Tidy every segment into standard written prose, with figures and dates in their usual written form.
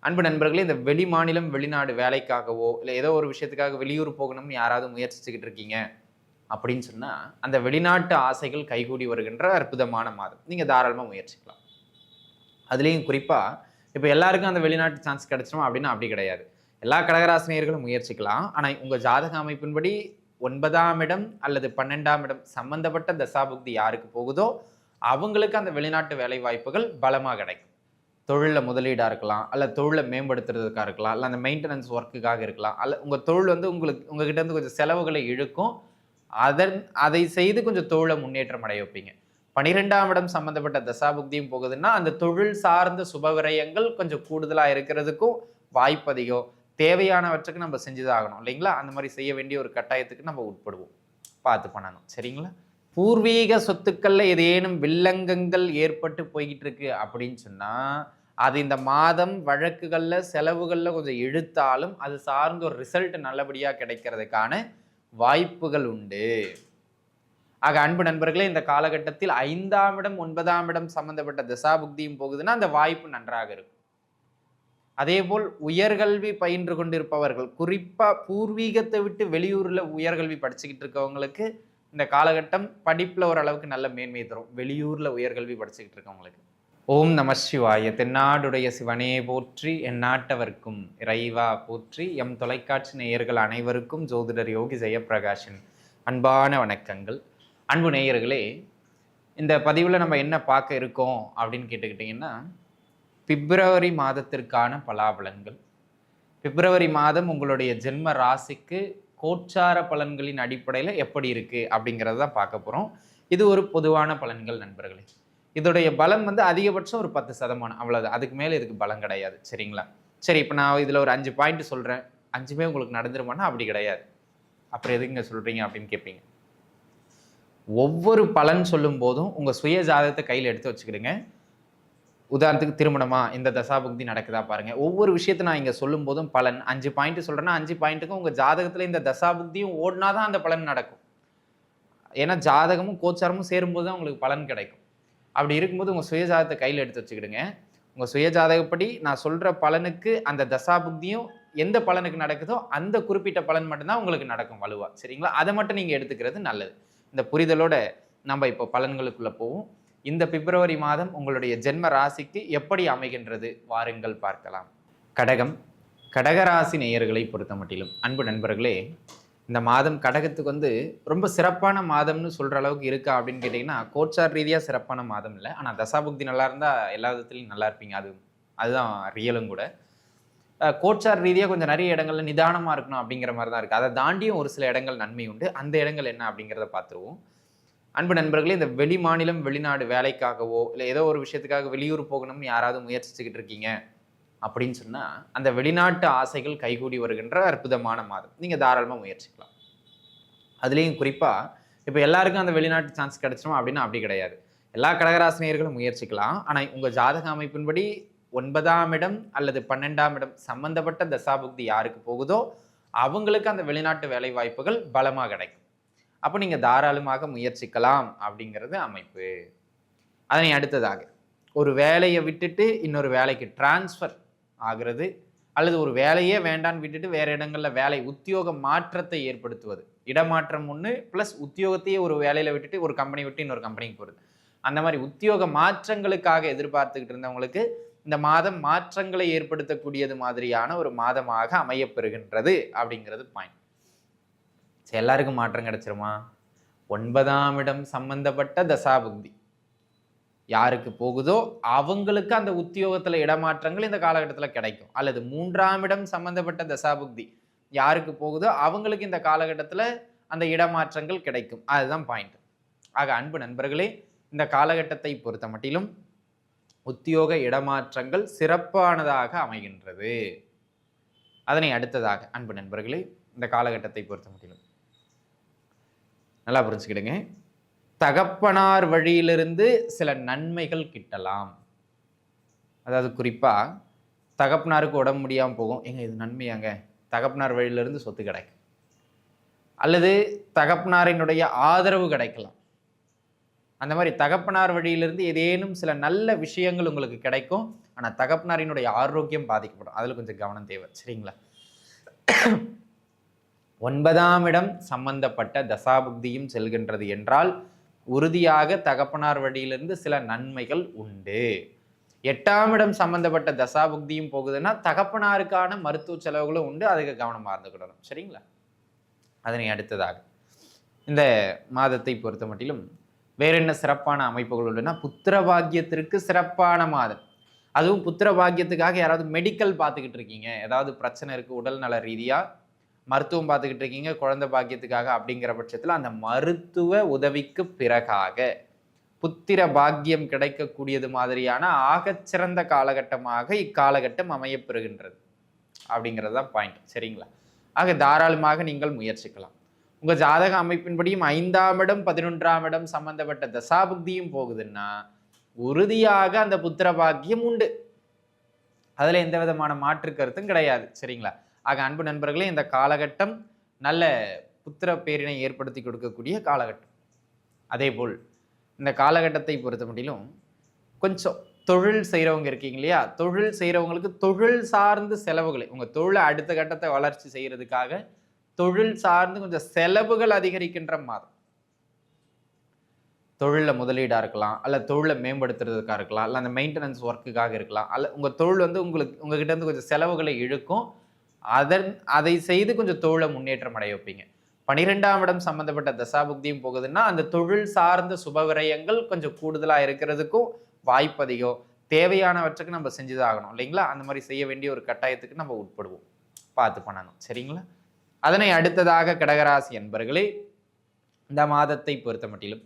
அன்பு நண்பர்களே, இந்த வெளி மாநிலம், வெளிநாடு வேலைக்காகவோ, இல்ல ஏதோ ஒரு விஷயத்துக்காக வெளியூர் போகணும்னு யாராவது முயற்சிச்சுக்கிட்டு இருக்கீங்க அப்படின்னு சொன்னா, அந்த வெளிநாட்டு ஆசைகள் கைகூடி வருகின்ற அற்புதமான மாதம். நீங்க தாராளமா முயற்சிக்கலாம். அதுலயும் குறிப்பா, இப்ப எல்லாருக்கும் அந்த வெளிநாட்டு சான்ஸ் கிடைச்சிருமா அப்படின்னா அப்படி கிடையாது. எல்லா கடகராசினியர்களும் முயற்சிக்கலாம். ஆனா உங்க ஜாதக அமைப்பின்படி 9ஆம் இடம் அல்லது 12ஆம் இடம் சம்பந்தப்பட்ட தசாபுக்தி யாருக்கு போகுதோ, அவங்களுக்கு அந்த வெளிநாட்டு வேலை வாய்ப்புகள் பலமா கிடைக்கும். தொழில்ல முதலீடா இருக்கலாம், அல்ல தொழில மேம்படுத்துறதுக்கா இருக்கலாம், இல்ல அந்த மெயின்டனன்ஸ் ஒர்க்குக்காக இருக்கலாம். அல்ல உங்க தொழில் வந்து உங்ககிட்ட இருந்து கொஞ்சம் செலவுகளை இழுக்கும். அதை செய்து கொஞ்சம் தொழில முன்னேற்றம் அடைய வைப்பீங்க. 12ஆம் இடம் சம்பந்தப்பட்ட தசாபுக்தியும் போகுதுன்னா, அந்த தொழில் சார்ந்த சுப விரயங்கள் கொஞ்சம் கூடுதலா இருக்கிறதுக்கும் வாய்ப்பு அதிகம். தேவையானவற்றுக்கு நம்ம செஞ்சுதான் ஆகணும் இல்லைங்களா? அந்த மாதிரி செய்ய வேண்டிய ஒரு கட்டாயத்துக்கு நம்ம உட்படுவோம். பார்த்து பண்ணணும். சரிங்களா? பூர்வீக சொத்துக்கள்ல ஏதேனும் வில்லங்கங்கள் ஏற்பட்டு போய்கிட்டு இருக்கு அப்படின்னு சொன்னா, அது இந்த மாதம் வழக்குகள்ல, செலவுகள்ல கொஞ்சம் இழுத்தாலும், அது சார்ந்த ஒரு ரிசல்ட் நல்லபடியா கிடைக்கிறதுக்கான வாய்ப்புகள் உண்டு. ஆக அன்பு நண்பர்களே, இந்த காலகட்டத்தில் 5ஆம் இடம், 9ஆம் இடம் சம்பந்தப்பட்ட தசாபுக்தியும் போகுதுன்னா, அந்த வாய்ப்பு நன்றாக இருக்கும். அதேபோல் உயர்கல்வி பயின்று கொண்டிருப்பவர்கள், குறிப்பா பூர்வீகத்தை விட்டு வெளியூர்ல உயர்கல்வி படிச்சுக்கிட்டு இருக்கவங்களுக்கு இந்த காலகட்டம் படிப்புல ஓரளவுக்கு நல்ல மேன்மையை தரும். வெளியூர்ல உயர்கல்வி படிச்சுக்கிட்டு இருக்கவங்களுக்கு. ஓம் நம சிவாய. தென்னாடுடைய சிவனே போற்றி, எந்நாட்டவர்க்கும் இறைவா போற்றி. எம் தொலைக்காட்சி நேயர்கள் அனைவருக்கும் ஜோதிடர் யோகி ஜெயப்பிரகாஷின் அன்பான வணக்கங்கள். அன்பு நேயர்களே, இந்த பதிவில் நம்ம என்ன பார்க்க இருக்கோம் அப்படின்னு கேட்டுக்கிட்டிங்கன்னா, பிப்ரவரி மாதத்திற்கான பலாபலன்கள். பிப்ரவரி மாதம் உங்களுடைய ஜென்ம ராசிக்கு கோச்சார பலன்களின் அடிப்படையில் எப்படி இருக்குது அப்படிங்கிறத தான் பார்க்க போகிறோம். இது ஒரு பொதுவான பலன்கள் நண்பர்களே. இதோடைய பலம் வந்து அதிகபட்சம் ஒரு 10%, அவ்வளோதான். அதுக்கு மேலே இதுக்கு பலம் கிடையாது. சரிங்களா? சரி, இப்போ நான் இதில் ஒரு 5 பாயிண்ட் சொல்கிறேன். 5மே உங்களுக்கு நடந்துருமானா அப்படி கிடையாது. அப்புறம் எதுங்க சொல்கிறீங்க அப்படின்னு கேட்பீங்க. ஒவ்வொரு பலன் சொல்லும் போதும் உங்கள் சுய ஜாதகத்தை கையில் எடுத்து வச்சுக்கிடுங்க. உதாரணத்துக்கு திருமணமா, இந்த தசாபுக்தி நடக்குதா பாருங்க. ஒவ்வொரு விஷயத்தை நான் இங்கே சொல்லும் போதும் பலன் 5 பாயிண்ட் சொல்கிறேன்னா 5 பாயிண்ட்டுக்கும் உங்கள் ஜாதகத்தில் இந்த தசாபுக்தியும் ஓடினா தான் அந்த பலன் நடக்கும். ஏன்னா ஜாதகமும் கோச்சாரமும் சேரும்போது தான் உங்களுக்கு பலன் கிடைக்கும். அப்படி இருக்கும்போது உங்கள் சுய ஜாதகத்தை கையில் எடுத்து வச்சுக்கிடுங்க. உங்கள் சுய ஜாதகப்படி நான் சொல்கிற பலனுக்கு அந்த தசாபுக்தியும் எந்த பலனுக்கு நடக்குதோ அந்த குறிப்பிட்ட பலன் மட்டும்தான் உங்களுக்கு நடக்கும் வலுவா. சரிங்களா? அதை மட்டும் நீங்கள் எடுத்துக்கிறது நல்லது. இந்த புரிதலோட நம்ம இப்போ பலன்களுக்குள்ளே போவோம். இந்த பிப்ரவரி மாதம் உங்களுடைய ஜென்ம ராசிக்கு எப்படி அமைகின்றது வாருங்கள் பார்க்கலாம். கடகம், கடகராசி நேயர்களை பொறுத்த மட்டிலும் அன்பு நண்பர்களே, இந்த மாதம் கடகத்துக்கு வந்து ரொம்ப சிறப்பான மாதம்னு சொல்கிற அளவுக்கு இருக்கா அப்படின்னு கேட்டிங்கன்னா, கோச்சார் ரீதியாக சிறப்பான மாதம் இல்லை. ஆனால் தசாபுக்தி நல்லா இருந்தால் எல்லா விதத்துலையும் நல்லா இருப்பீங்க. அதுதான் ரியலும் கூட. கோச்சார் ரீதியாக கொஞ்சம் நிறைய இடங்கள்ல நிதானமாக இருக்கணும் அப்படிங்கிற மாதிரி தான் இருக்குது. அதை தாண்டியும் ஒரு சில இடங்கள் நன்மை உண்டு. அந்த இடங்கள் என்ன அப்படிங்கிறத பார்த்துருவோம். அன்பு நண்பர்களே, இந்த வெளி மாநிலம், வெளிநாடு வேலைக்காகவோ, இல்லை ஏதோ ஒரு விஷயத்துக்காக வெளியூர் போகணும்னு யாராவது முயற்சிச்சுக்கிட்டு இருக்கீங்க அப்படின்னு சொன்னால், அந்த வெளிநாட்டு ஆசைகள் கைகூடி வருகின்ற அற்புதமான மாதம். நீங்கள் தாராளமாக முயற்சிக்கலாம். அதுலேயும் குறிப்பாக இப்போ எல்லாருக்கும் அந்த வெளிநாட்டு சான்ஸ் கிடைச்சிடும் அப்படின்னா அப்படி கிடையாது. எல்லா கடகராசினியர்களும் முயற்சிக்கலாம். ஆனால் உங்கள் ஜாதக அமைப்பின்படி 9ஆம் இடம் அல்லது 12ஆம் இடம் சம்பந்தப்பட்ட தசாபுக்தி யாருக்கு போகுதோ அவங்களுக்கு அந்த வெளிநாட்டு வேலை வாய்ப்புகள் பலமாக கிடைக்கும். அப்போ நீங்கள் தாராளமாக முயற்சிக்கலாம் அப்படிங்கிறது அமைப்பு. அதனை அடுத்ததாக ஒரு வேலையை விட்டுட்டு இன்னொரு வேலைக்கு டிரான்ஸ்ஃபர் ஆகிறது, அல்லது ஒரு வேலையே வேண்டான்னு விட்டுட்டு வேறு இடங்களில் வேலை உத்தியோக மாற்றத்தை ஏற்படுத்துவது. இடமாற்றம் ஒன்று ப்ளஸ் உத்தியோகத்தையே ஒரு வேலையில் விட்டுட்டு ஒரு கம்பெனி விட்டு இன்னொரு கம்பெனிக்கு போகிறது. அந்த மாதிரி உத்தியோக மாற்றங்களுக்காக எதிர்பார்த்துக்கிட்டு இருந்தவங்களுக்கு இந்த மாதம் மாற்றங்களை ஏற்படுத்தக்கூடியது மாதிரியான ஒரு மாதமாக அமையப்பெறுகின்றது அப்படிங்கிறது பாயிண்ட். எல்லாருக்கும் மாற்றம் கிடைச்சிருமா? 9ஆம் இடம் சம்பந்தப்பட்ட தசாபுக்தி யாருக்கு போகுதோ அவங்களுக்கு அந்த உத்தியோகத்துல இடமாற்றங்கள் இந்த காலகட்டத்தில் கிடைக்கும். அல்லது 3ஆம் இடம் சம்பந்தப்பட்ட தசாபுக்தி யாருக்கு போகுதோ அவங்களுக்கு இந்த காலகட்டத்தில் அந்த இடமாற்றங்கள் கிடைக்கும். அதுதான் பாயிண்ட். ஆக அன்பு நண்பர்களே, இந்த காலகட்டத்தை பொறுத்த மட்டிலும் உத்தியோக இடமாற்றங்கள் சிறப்பானதாக அமைகின்றது. அதனை அடுத்ததாக அன்பு நண்பர்களே, இந்த காலகட்டத்தை பொறுத்த மட்டிலும் நல்லா புரிஞ்சுக்கிடுங்க. தகப்பனார் வழியிலிருந்து சில நன்மைகள் கிட்டலாம். அதாவது குறிப்பா தகப்பனாருக்கு உடம்பு முடியாமல் போகும். ஏங்க இது நன்மையாங்க? தகப்பனார் வழியிலிருந்து சொத்து கிடைக்கும். அல்லது தகப்பனாரினுடைய ஆதரவு கிடைக்கலாம். அந்த மாதிரி தகப்பனார் வழியிலிருந்து ஏதேனும் சில நல்ல விஷயங்கள் உங்களுக்கு கிடைக்கும். ஆனால் தகப்பனாரினுடைய ஆரோக்கியம் பாதிக்கப்படும். அதில் கொஞ்சம் கவனம் தேவை. சரிங்களா? 9ஆம் இடம் சம்பந்தப்பட்ட தசாபுக்தியும் செல்கின்றது என்றால் உறுதியாக தகப்பனார் வழியிலிருந்து சில நன்மைகள் உண்டு. 8ஆம் இடம் சம்பந்தப்பட்ட தசாபுக்தியும் போகுதுன்னா தகப்பனாருக்கான மருத்துவ செலவுகளும் உண்டு. அதுக்கு கவனமாக இருந்துக்கிடணும். சரிங்களா? அதனை அடுத்ததாக இந்த மாதத்தை பொறுத்த மட்டிலும் வேற என்ன சிறப்பான அமைப்புகள் உள்ளன? புத்திர பாக்கியத்திற்கு சிறப்பான மாதம். அதுவும் புத்திர பாக்கியத்துக்காக யாராவது மெடிக்கல் பார்த்துக்கிட்டு இருக்கீங்க, ஏதாவது பிரச்சனை இருக்கு உடல் நல ரீதியா, மருத்துவம் பார்த்துக்கிட்டு இருக்கீங்க குழந்தை பாக்கியத்துக்காக, அப்படிங்கிற பட்சத்தில் அந்த மருத்துவ உதவிக்கு பிறகாக புத்திர பாக்கியம் கிடைக்கக்கூடியது மாதிரியான ஆகச்சிறந்த காலகட்டமாக இக்காலகட்டம் அமையப்பெறுகின்றது. அப்படிங்கிறது தான் பாயிண்ட். சரிங்களா? ஆக தாராளமாக நீங்கள் முயற்சிக்கலாம். உங்க ஜாதக அமைப்பின்படியும் 5ஆம் இடம் 11ஆம் இடம் சம்பந்தப்பட்ட தசாபுக்தியும் போகுதுன்னா உறுதியாக அந்த புத்திர பாக்கியம் உண்டு. அதுல எந்த விதமான மாற்று கருத்தும் கிடையாது. சரிங்களா? ஆக அன்பு நண்பர்களே, இந்த காலகட்டம் நல்ல புத்திர பேரினை ஏற்படுத்தி கொடுக்கக்கூடிய காலகட்டம். அதே போல் இந்த காலகட்டத்தை பொறுத்த மட்டிலும் கொஞ்சம் தொழில் செய்கிறவங்க இருக்கீங்க இல்லையா, தொழில் செய்கிறவங்களுக்கு தொழில் சார்ந்த செலவுகளை, உங்கள் தொழிலை அடுத்த கட்டத்தை வளர்ச்சி செய்கிறதுக்காக தொழில் சார்ந்து கொஞ்சம் செலவுகள் அதிகரிக்கின்ற மாதம். தொழிலில் முதலீடாக இருக்கலாம், அல்ல தொழிலை மேம்படுத்துறதுக்காக இருக்கலாம், அல்ல அந்த மெயின்டெனன்ஸ் ஒர்க்குக்காக இருக்கலாம், அல்ல உங்கள் தொழில் வந்து உங்ககிட்ட இருந்து கொஞ்சம் செலவுகளை இழுக்கும். அதை செய்து கொஞ்சம் தொழிலை முன்னேற்றம் அடைய வைப்பீங்க. 12ஆம் இடம் சம்பந்தப்பட்ட தசாபுக்தியும் போகுதுன்னா அந்த தொழில் சார்ந்த சுப விரயங்கள் கொஞ்சம் கூடுதலாக இருக்கிறதுக்கும் வாய்ப்பு அதிகம். தேவையானவற்றுக்கு நம்ம செஞ்சுதான் ஆகணும் இல்லைங்களா? அந்த மாதிரி செய்ய வேண்டிய ஒரு கட்டாயத்துக்கு நம்ம உட்படுவோம். பார்த்து பண்ணணும். சரிங்களா? அதனை அடுத்ததாக கடகராசி என்பர்களே, இந்த மாதத்தை பொறுத்த மட்டிலும்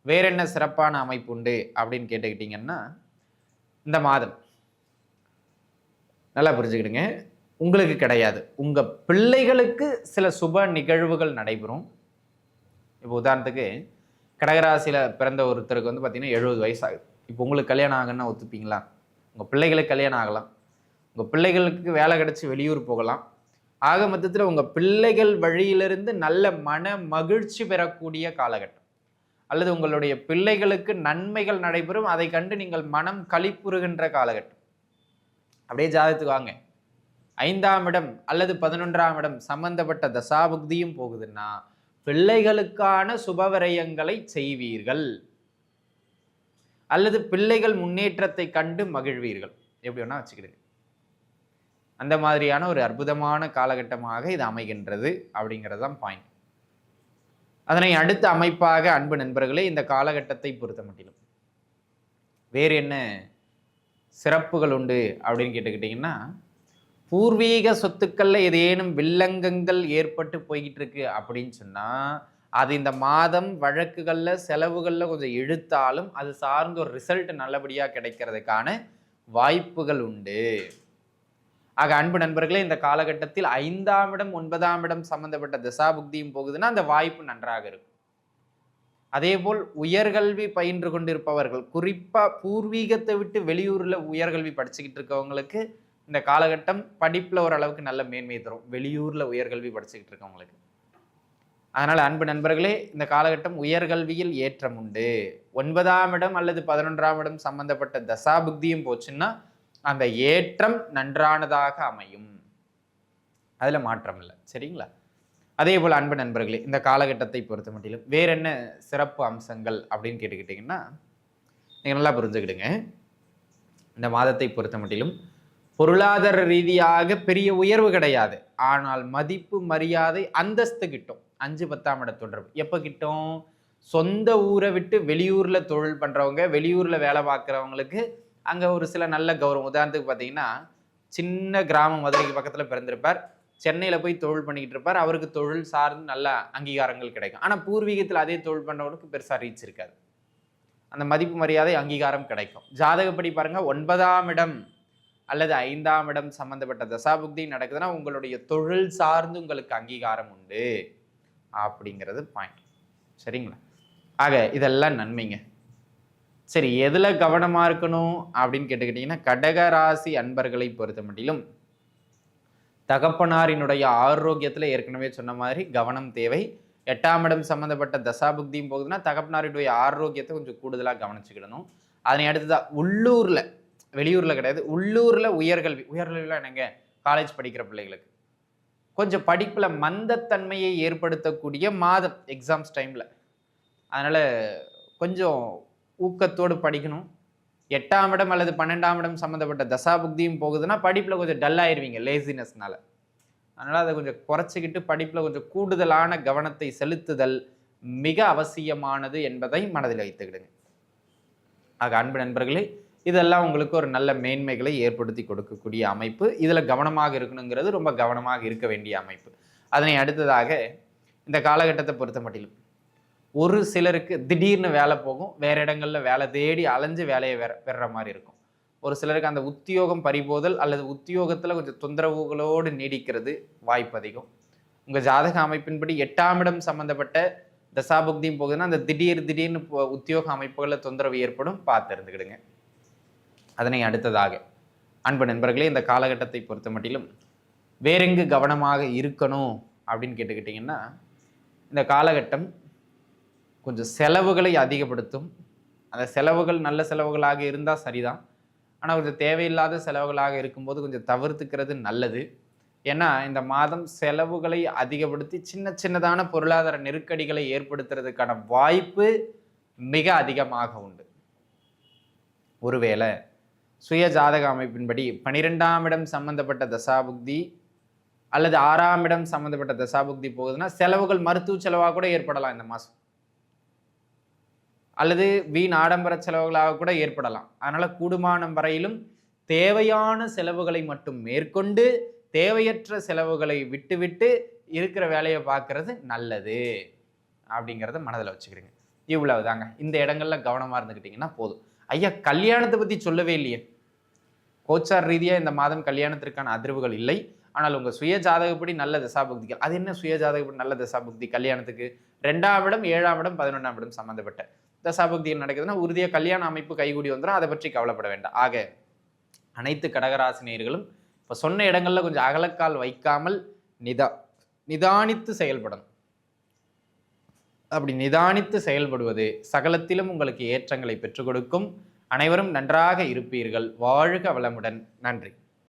வேற என்ன சிறப்பான அமைப்பு உண்டு அப்படின்னு கேட்டுக்கிட்டீங்கன்னா, இந்த மாதம் நல்லா புரிஞ்சுக்கிடுங்க, உங்களுக்கு கிடையாது, உங்க பிள்ளைகளுக்கு சில சுப நிகழ்வுகள் நடைபெறும். இப்போ உதாரணத்துக்கு கடகராசியில பிறந்த ஒருத்தருக்கு வந்து பார்த்தீங்கன்னா 70 வயசு ஆகுது. இப்போ உங்களுக்கு கல்யாணம் ஆகுன்னா ஒத்துப்பீங்களா? உங்க பிள்ளைகளுக்கு கல்யாணம் ஆகலாம், உங்க பிள்ளைகளுக்கு வேலை கிடைச்சி வெளியூர் போகலாம். ஆக மொத்தத்தில் உங்க பிள்ளைகள் வழியிலிருந்து நல்ல மன மகிழ்ச்சி பெறக்கூடிய காலகட்டம், அல்லது உங்களுடைய பிள்ளைகளுக்கு நன்மைகள் நடைபெறும், அதை கண்டு நீங்கள் மனம் களிப்புறுகின்ற காலகட்டம். அப்படியே ஜாதகத்துக்கு வாங்க, 5ஆம் இடம் அல்லது 11ஆம் இடம் சம்பந்தப்பட்ட தசாபுக்தியும் போகுதுன்னா பிள்ளைகளுக்கான சுபவிரயங்களை செய்வீர்கள், அல்லது பிள்ளைகள் முன்னேற்றத்தை கண்டு மகிழ்வீர்கள். எப்படி வேணா வச்சுக்கிடுங்க. அந்த மாதிரியான ஒரு அற்புதமான காலகட்டமாக இது அமைகின்றது. அப்படிங்கிறது தான் பாயிண்ட். அதனை அடுத்த அமைப்பாக அன்பு நண்பர்களே, இந்த காலகட்டத்தை பொறுத்த மட்டிலும் வேறு என்ன சிறப்புகள் உண்டு அப்படின்னு கேட்டுக்கிட்டீங்கன்னா, பூர்வீக சொத்துக்கள்ல ஏதேனும் வில்லங்கங்கள் ஏற்பட்டு போய்கிட்டு இருக்கு அப்படின்னு சொன்னா அது இந்த மாதம் வழக்குகள்ல செலவுகள்ல கொஞ்சம் இழுத்தாலும் அது சார்ந்த ஒரு ரிசல்ட் நல்லபடியா கிடைக்கிறதுக்கான வாய்ப்புகள் உண்டு. ஆக அன்பு நண்பர்களே, இந்த காலகட்டத்தில் 5ஆம் இடம் 9ஆம் இடம் சம்பந்தப்பட்ட தசாபுக்தியும் போகுதுன்னா அந்த வாய்ப்பு நன்றாக இருக்கும். அதே போல் உயர்கல்வி பயின்று கொண்டிருப்பவர்கள், குறிப்பா பூர்வீகத்தை விட்டு வெளியூர்ல உயர்கல்வி படிச்சுக்கிட்டு இருக்கவங்களுக்கு இந்த காலகட்டம் படிப்புல ஓரளவுக்கு நல்ல மேன்மை தரும், வெளியூர்ல உயர்கல்வி படிச்சுக்கிட்டு இருக்கவங்களுக்கு. அதனால அன்பு நண்பர்களே, இந்த காலகட்டம் உயர்கல்வியில் ஏற்றம் உண்டு. 9ஆம் இடம் அல்லது 11ஆம் இடம் சம்பந்தப்பட்ட தசாபுக்தியும் போச்சுன்னா அந்த ஏற்றம் நன்றானதாக அமையும், அதுல மாற்றம் இல்லை. சரிங்களா? அதே போல் அன்பு நண்பர்களே, இந்த காலகட்டத்தை பொறுத்த மட்டிலும் வேற என்ன சிறப்பு அம்சங்கள் அப்படின்னு கேட்டுக்கிட்டீங்கன்னா, நீங்க நல்லா புரிஞ்சுக்கிடுங்க. இந்த மாதத்தை பொறுத்த மட்டிலும் பொருளாதார ரீதியாக பெரிய உயர்வு கிடையாது, ஆனால் மதிப்பு மரியாதை அந்தஸ்து கிட்டும். 5-10ஆம் இட தொடர்பு எப்ப கிட்டும்? சொந்த ஊரை விட்டு வெளியூர்ல தொழில் பண்றவங்க, வெளியூர்ல வேலை பார்க்குறவங்களுக்கு அங்கே ஒரு சில நல்ல கௌரவம். உதாரணத்துக்கு பார்த்தீங்கன்னா, சின்ன கிராமம் மதுரைக்கு பக்கத்தில் பிறந்திருப்பார், சென்னையில் போய் தொழில் பண்ணிக்கிட்டு இருப்பார், அவருக்கு தொழில் சார்ந்து நல்ல அங்கீகாரங்கள் கிடைக்கும். ஆனால் பூர்வீகத்தில் அதே தொழில் பண்ணுறவனுக்கு பெருசாக ரீச் இருக்காது, அந்த மதிப்பு மரியாதை அங்கீகாரம் கிடைக்கும். ஜாதகப்படி பாருங்க, 9ஆம் இடம் அல்லது 5ஆம் இடம் சம்பந்தப்பட்ட தசாபுக்தி நடக்குதுன்னா உங்களுடைய தொழில் சார்ந்து உங்களுக்கு அங்கீகாரம் உண்டு அப்படிங்கிறது பாயிண்ட். சரிங்களா? ஆக இதெல்லாம் நன்மைங்க. சரி, எதுல கவனமா இருக்கணும் அப்படின்னு கேட்டுக்கிட்டீங்கன்னா, கடகராசி அன்பர்களை பொறுத்த மட்டிலும் தகப்பனாரினுடைய ஆரோக்கியத்துல ஏற்கனவே சொன்ன மாதிரி கவனம் தேவை. 8ஆம் இடம் சம்மந்தப்பட்ட தசாபுக்தியும் போகுதுன்னா தகப்பனாருடைய ஆரோக்கியத்தை கொஞ்சம் கூடுதலாக கவனிச்சுக்கிடணும். அதனை அடுத்ததான் உள்ளூரில், வெளியூரில் கிடையாது, உள்ளூரில் உயர்கல்விலாம் என்னங்க, காலேஜ் படிக்கிற பிள்ளைகளுக்கு கொஞ்சம் படிப்பில் மந்தத்தன்மையை ஏற்படுத்தக்கூடிய மாதம் எக்ஸாம்ஸ் டைமில். அதனால் கொஞ்சம் ஊக்கத்தோடு படிக்கணும். 8ஆம் இடம் அல்லது 12ஆம் இடம் சம்மந்தப்பட்ட தசாபுக்தியும் போகுதுன்னா படிப்பில் கொஞ்சம் டல்லாயிருவீங்க லேசினஸ்னால. அதனால் அதை கொஞ்சம் குறைச்சிக்கிட்டு படிப்பில் கொஞ்சம் கூடுதலான கவனத்தை செலுத்துதல் மிக அவசியமானது என்பதை மனதில் வைத்துக்கிடுங்க. ஆக அன்பு நண்பர்களே, இதெல்லாம் உங்களுக்கு ஒரு நல்ல மேன்மைகளை ஏற்படுத்தி கொடுக்கக்கூடிய அமைப்பு. இதில் கவனமாக இருக்கணுங்கிறது ரொம்ப கவனமாக இருக்க வேண்டிய அமைப்பு. அதனை அடுத்ததாக இந்த காலகட்டத்தை பொறுத்த மட்டிலும் ஒரு சிலருக்கு திடீர்னு வேலை போகும், வேறு இடங்களில் வேலை தேடி அலைஞ்சு வேலையை பெறுற மாதிரி இருக்கும். ஒரு சிலருக்கு அந்த உத்தியோகம் பறிபோதல் அல்லது உத்தியோகத்தில் கொஞ்சம் தொந்தரவுகளோடு நீடிக்கிறது வாய்ப்பு அதிகம். உங்கள் ஜாதக அமைப்பின்படி 8ஆம் இடம் சம்மந்தப்பட்ட தசாபுக்தியும் போகுதுன்னா அந்த திடீர்னு உத்தியோக அமைப்புகளில் தொந்தரவு ஏற்படும், பார்த்து இருந்துக்கிடுங்க. அதனை அடுத்ததாக அன்பு நண்பர்களே, இந்த காலகட்டத்தை பொறுத்த மட்டிலும் வேறெங்கு கவனமாக இருக்கணும் அப்படின்னு கேட்டுக்கிட்டிங்கன்னா, இந்த காலகட்டம் கொஞ்சம் செலவுகளை அதிகப்படுத்தும். அந்த செலவுகள் நல்ல செலவுகளாக இருந்தால் சரிதான், ஆனால் கொஞ்சம் தேவையில்லாத செலவுகளாக இருக்கும்போது கொஞ்சம் தவிர்த்துக்கிறது நல்லது. ஏன்னா இந்த மாதம் செலவுகளை அதிகப்படுத்தி சின்னதான பொருளாதார நெருக்கடிகளை ஏற்படுத்துறதுக்கான வாய்ப்பு மிக அதிகமாக உண்டு. ஒருவேளை சுய ஜாதக அமைப்பின்படி 12ஆம் இடம் சம்பந்தப்பட்ட தசாபுக்தி அல்லது 6ஆம் இடம் சம்பந்தப்பட்ட தசாபுக்தி போகுதுன்னா செலவுகள் மருத்துவ செலவாக கூட ஏற்படலாம் இந்த மாதம், அல்லது வீண் ஆடம்பர செலவுகளாக கூட ஏற்படலாம். அதனால கூடுமான வரையிலும் தேவையான செலவுகளை மட்டும் மேற்கொண்டு தேவையற்ற செலவுகளை விட்டு இருக்கிற வேலையை பார்க்கறது நல்லது அப்படிங்கிறத மனதில் வச்சுக்கிறீங்க. இவ்வளவு தாங்க. இந்த இடங்கள்ல கவனமாக இருந்துக்கிட்டிங்கன்னா போதும். ஐயா, கல்யாணத்தை பற்றி சொல்லவே இல்லையே. கோச்சார் ரீதியாக இந்த மாதம் கல்யாணத்திற்கான அதிர்வுகள் இல்லை. ஆனால் உங்கள் சுய ஜாதகப்படி நல்ல தசாபுக்திகள். அது என்ன சுய ஜாதகப்படி நல்ல தசாபுக்தி? கல்யாணத்துக்கு 2ஆம் இடம், 7ஆம் இடம், 11ஆம் இடம் சம்மந்தப்பட்ட தசாபுக்திகள் நடக்குதுன்னா உறுதியாக கல்யாண அமைப்பு கைகூடி வந்துடும். அதை பற்றி கவலைப்பட வேண்டாம். ஆக அனைத்து கடகராசினியர்களும் இப்போ சொன்ன இடங்களில் கொஞ்சம் அகலக்கால் வைக்காமல் நிதானித்து செயல்படணும். அப்படி நிதானித்து செயல்படுவது சகலத்திலும் உங்களுக்கு ஏற்றங்களை பெற்றுக் கொடுக்கும். அனைவரும் நன்றாக இருப்பீர்கள். வாழ்க வளமுடன். நன்றி.